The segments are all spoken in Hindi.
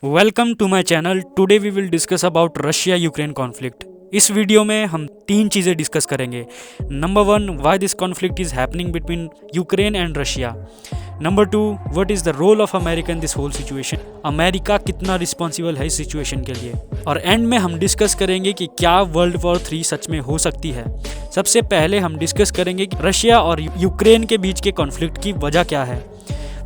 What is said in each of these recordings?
Welcome to my channel. Today we will discuss about Russia Ukraine conflict. इस वीडियो में हम 3 चीज़ें डिस्कस करेंगे। Number 1, why this conflict is happening between Ukraine and Russia. Number 2, what is the role of America in this whole situation. America कितना रिस्पॉन्सिबल है इस सिचुएशन के लिए। और एंड में हम डिस्कस करेंगे कि क्या वर्ल्ड वॉर 3 सच में हो सकती है। सबसे पहले हम डिस्कस करेंगे कि रशिया और यूक्रेन के बीच के कॉन्फ्लिक्ट की वजह क्या है।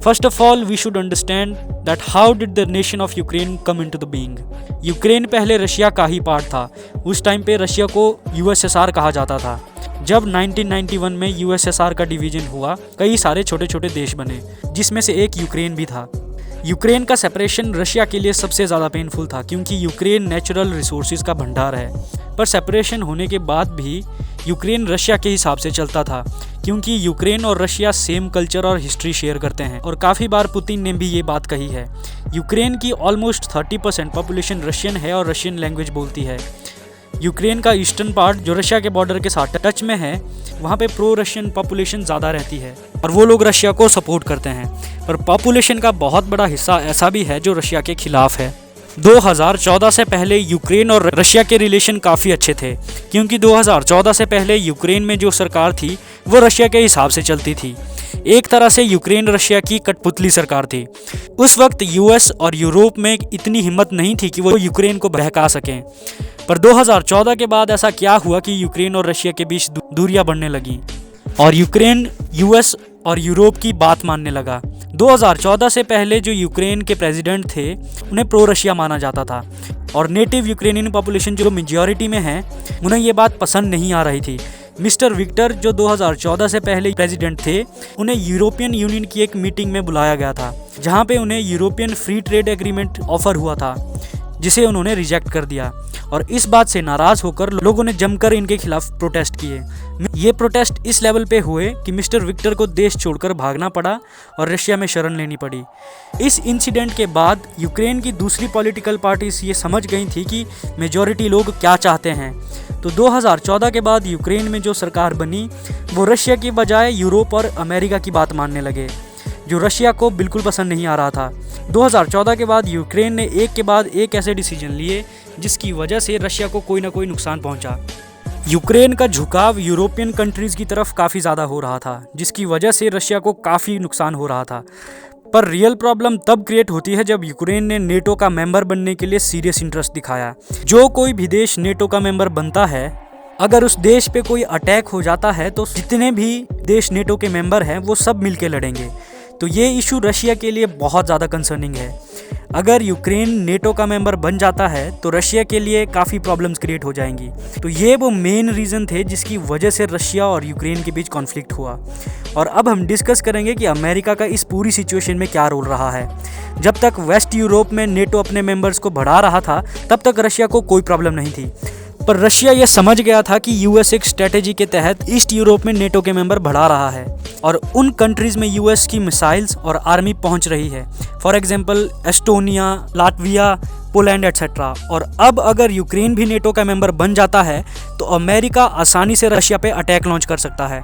First of all, we should understand that how did the nation of Ukraine come into the being? Ukraine पहले रशिया का ही पार्ट था। उस टाइम पे रशिया को यूएसएसआर कहा जाता था। जब 1991 में यूएसएसआर का डिवीजन हुआ, कई सारे छोटे छोटे देश बने, जिसमें से एक यूक्रेन भी था। यूक्रेन का सेपरेशन रशिया के लिए सबसे ज़्यादा पेनफुल था, क्योंकि यूक्रेन नेचुरल रिसोर्सेज का भंडार है। पर सेपरेशन होने के बाद भी यूक्रेन रशिया के हिसाब से चलता था, क्योंकि यूक्रेन और रशिया सेम कल्चर और हिस्ट्री शेयर करते हैं। और काफ़ी बार पुतिन ने भी ये बात कही है। यूक्रेन की ऑलमोस्ट 30% पॉपुलेशन रशियन है और रशियन लैंग्वेज बोलती है। यूक्रेन का ईस्टर्न पार्ट जो रशिया के बॉर्डर के साथ टच में है, वहाँ पे प्रो रशियन पॉपुलेशन ज़्यादा रहती है और वो लोग रशिया को सपोर्ट करते हैं। पर पॉपुलेशन का बहुत बड़ा हिस्सा ऐसा भी है जो रशिया के खिलाफ है। 2014 से पहले यूक्रेन और रशिया के रिलेशन काफ़ी अच्छे थे, क्योंकि 2014 से पहले यूक्रेन में जो सरकार थी वो रशिया के हिसाब से चलती थी। एक तरह से यूक्रेन रशिया की कठपुतली सरकार थी। उस वक्त यूएस और यूरोप में इतनी हिम्मत नहीं थी कि वो यूक्रेन को बहका सकें। पर 2014 के बाद ऐसा क्या हुआ कि यूक्रेन और रशिया के बीच दूरियां बढ़ने लगीं और यूक्रेन यूएस और यूरोप की बात मानने लगा। 2014 से पहले जो यूक्रेन के प्रेसिडेंट थे, उन्हें प्रो रशिया माना जाता था और नेटिव यूक्रेनियन पॉपुलेशन जो मेजॉरिटी में है, उन्हें ये बात पसंद नहीं आ रही थी। मिस्टर विक्टर जो 2014 से पहले प्रेसिडेंट थे, उन्हें यूरोपियन यूनियन की एक मीटिंग में बुलाया गया था, जहाँ पे उन्हें European free trade agreement offer हुआ था, जिसे उन्होंने रिजेक्ट कर दिया। और इस बात से नाराज़ होकर लोगों ने जमकर इनके खिलाफ प्रोटेस्ट किए। ये प्रोटेस्ट इस लेवल पे हुए कि मिस्टर विक्टर को देश छोड़कर भागना पड़ा और रशिया में शरण लेनी पड़ी। इस इंसिडेंट के बाद यूक्रेन की दूसरी पॉलिटिकल पार्टीज ये समझ गई थी कि मेजॉरिटी लोग क्या चाहते हैं। तो 2014 के बाद यूक्रेन में जो सरकार बनी, वो रशिया की बजाय यूरोप और अमेरिका की बात मानने लगे, जो रशिया को बिल्कुल पसंद नहीं आ रहा था। 2014 के बाद यूक्रेन ने एक के बाद एक ऐसे डिसीजन लिए जिसकी वजह से रशिया को कोई ना कोई नुकसान पहुंचा। यूक्रेन का झुकाव यूरोपियन कंट्रीज़ की तरफ काफ़ी ज़्यादा हो रहा था, जिसकी वजह से रशिया को काफ़ी नुकसान हो रहा था। पर रियल प्रॉब्लम तब क्रिएट होती है जब यूक्रेन ने नेटो का मेंबर बनने के लिए सीरियस इंटरेस्ट दिखाया। जो कोई भी देश नेटो का मेंबर बनता है, अगर उस देश पे कोई अटैक हो जाता है तो जितने भी देश नेटो के मेंबर हैं वो सब मिलके लड़ेंगे। तो ये इशू रशिया के लिए बहुत ज़्यादा कंसर्निंग है। अगर यूक्रेन नेटो का मेंबर बन जाता है तो रशिया के लिए काफ़ी प्रॉब्लम्स क्रिएट हो जाएंगी। तो ये वो मेन रीज़न थे जिसकी वजह से रशिया और यूक्रेन के बीच कॉन्फ्लिक्ट हुआ। और अब हम डिस्कस करेंगे कि अमेरिका का इस पूरी सिचुएशन में क्या रोल रहा है। जब तक वेस्ट यूरोप में नेटो अपने मेंबर्स को बढ़ा रहा था, तब तक रशिया को कोई प्रॉब्लम नहीं थी। पर रशिया ये समझ गया था कि यूएस एक स्ट्रेटेजी के तहत ईस्ट यूरोप में नेटो के मेंबर बढ़ा रहा है और उन कंट्रीज़ में यूएस की मिसाइल्स और आर्मी पहुंच रही है। For example Estonia, Latvia, Poland etcetera. और अब अगर यूक्रेन भी नेटो का मेंबर बन जाता है तो अमेरिका आसानी से रशिया पे अटैक लॉन्च कर सकता है।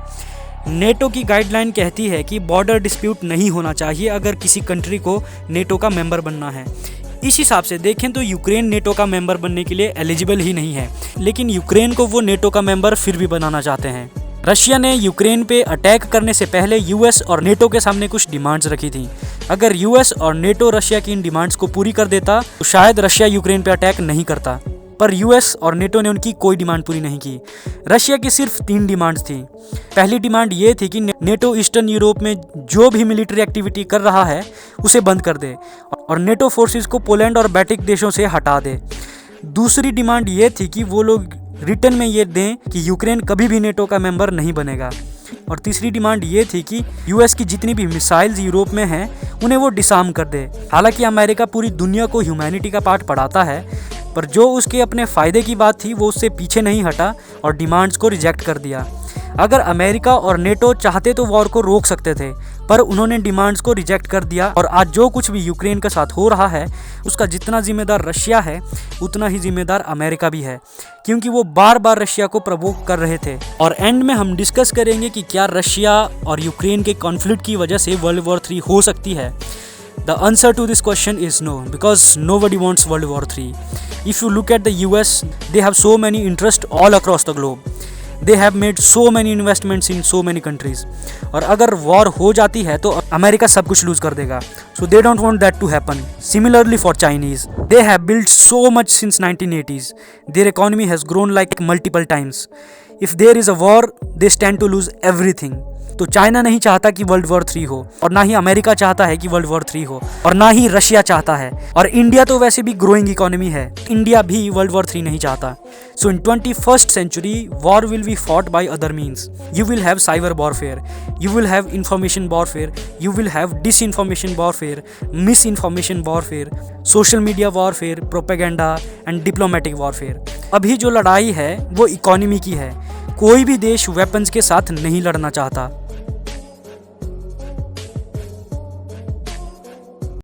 नेटो की गाइडलाइन कहती है कि बॉर्डर डिस्प्यूट नहीं होना चाहिए अगर किसी कंट्री को नेटो का मेंबर बनना है। इस हिसाब से देखें तो यूक्रेन नेटो का मेंबर बनने के लिए एलिजिबल ही नहीं है, लेकिन यूक्रेन को वो नेटो का मेंबर फिर भी बनाना चाहते हैं। रशिया ने यूक्रेन पे अटैक करने से पहले यूएस और नेटो के सामने कुछ डिमांड्स रखी थी। अगर यूएस और नेटो रशिया की इन डिमांड्स को पूरी कर देता तो शायद रशिया यूक्रेन पे अटैक नहीं करता। पर यूएस और नेटो ने उनकी कोई डिमांड पूरी नहीं की। रशिया की सिर्फ 3 डिमांड्स थी। पहली डिमांड ये थी कि नेटो ईस्टर्न यूरोप में जो भी मिलिट्री एक्टिविटी कर रहा है उसे बंद कर दे और नेटो फोर्सेस को पोलैंड और बैल्टिक देशों से हटा दे। दूसरी डिमांड ये थी कि वो लोग रिटर्न में ये दें कि यूक्रेन कभी भी नेटो का मेंबर नहीं बनेगा। और तीसरी डिमांड ये थी कि यूएस की जितनी भी मिसाइल्स यूरोप में हैं उन्हें वो डिसार्म कर दे। हालांकि अमेरिका पूरी दुनिया को ह्यूमैनिटी का पाठ पढ़ाता है, पर जो उसके अपने फ़ायदे की बात थी वो उससे पीछे नहीं हटा और डिमांड्स को रिजेक्ट कर दिया। अगर अमेरिका और नेटो चाहते तो वॉर को रोक सकते थे, पर उन्होंने डिमांड्स को रिजेक्ट कर दिया। और आज जो कुछ भी यूक्रेन के साथ हो रहा है उसका जितना जिम्मेदार रशिया है, उतना ही जिम्मेदार अमेरिका भी है, क्योंकि वो बार बार रशिया को प्रवोक कर रहे थे। और एंड में हम डिस्कस करेंगे कि क्या रशिया और यूक्रेन के कॉन्फ्लिक्ट की वजह से वर्ल्ड वॉर 3 हो सकती है। The answer to this question is no, because nobody wants World War III. If you look at the US, they have so many interests all across the globe. They have made so many investments in so many countries. और अगर वॉर हो जाती है तो अमेरिका सब कुछ लूज कर देगा. So they don't want that to happen. Similarly for Chinese, they have built so much since 1980s. Their economy has grown like multiple times. If there is a war, they stand to lose everything. तो चाइना नहीं चाहता कि वर्ल्ड वॉर 3 हो, और ना ही अमेरिका चाहता है कि वर्ल्ड वॉर 3 हो, और ना ही रशिया चाहता है. और इंडिया तो वैसे भी ग्रोइंग इकोनॉमी है, इंडिया भी वर्ल्ड वॉर 3 नहीं चाहता. So in 21st century war will be fought by other means. You will have cyber warfare, you will have information warfare, you will have disinformation warfare, misinformation warfare, social media warfare, propaganda and diplomatic warfare. अभी जो लड़ाई है वो इकोनॉमी की है. कोई भी देश वेपन्स के साथ नहीं लड़ना चाहता.